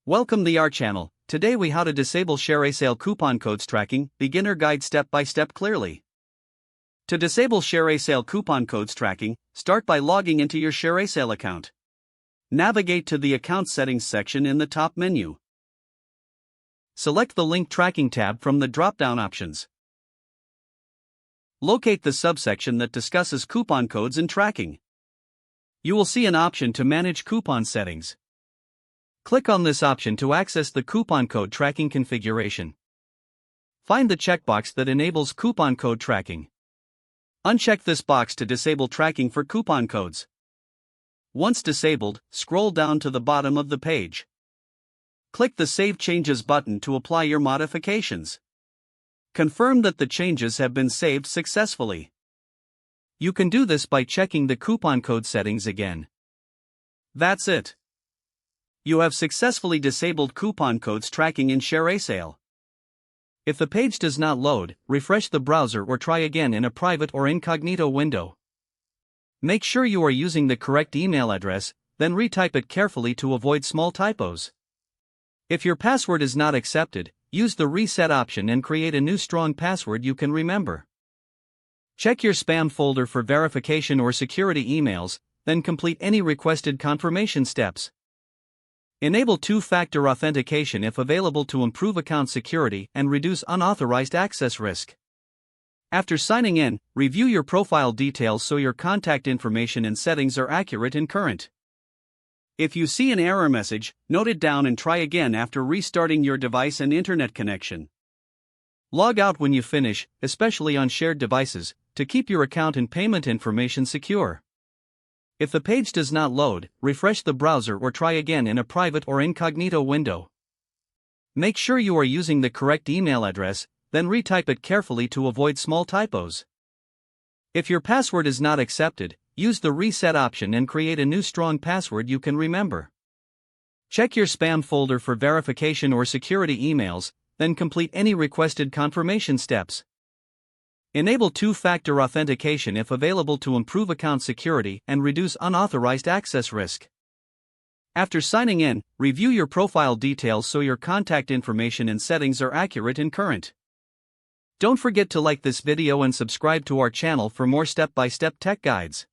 Welcome to our channel. Today we how to disable ShareASale coupon codes tracking, beginner guide step by step clearly. To disable ShareASale coupon codes tracking, start by logging into your ShareASale account. Navigate to the account settings section in the top menu. Select the link tracking tab from the drop-down options. Locate the subsection that discusses coupon codes and tracking. You will see an option to manage coupon settings. Click on this option to access the coupon code tracking configuration. Find the checkbox that enables coupon code tracking. Uncheck this box to disable tracking for coupon codes. Once disabled, scroll down to the bottom of the page. Click the Save Changes button to apply your modifications. Confirm that the changes have been saved successfully. You can do this by checking the coupon code settings again. That's it. You have successfully disabled coupon codes tracking in ShareASale. If the page does not load, refresh the browser or try again in a private or incognito window. Make sure you are using the correct email address, then retype it carefully to avoid small typos. If your password is not accepted, use the reset option and create a new strong password you can remember. Check your spam folder for verification or security emails, then complete any requested confirmation steps. Enable two-factor authentication if available to improve account security and reduce unauthorized access risk. After signing in, review your profile details so your contact information and settings are accurate and current. If you see an error message, note it down and try again after restarting your device and internet connection. Log out when you finish, especially on shared devices, to keep your account and payment information secure. If the page does not load, refresh the browser or try again in a private or incognito window. Make sure you are using the correct email address, then retype it carefully to avoid small typos. If your password is not accepted, use the reset option and create a new strong password you can remember. Check your spam folder for verification or security emails, then complete any requested confirmation steps. Enable two-factor authentication if available to improve account security and reduce unauthorized access risk. After signing in, review your profile details so your contact information and settings are accurate and current. Don't forget to like this video and subscribe to our channel for more step-by-step tech guides.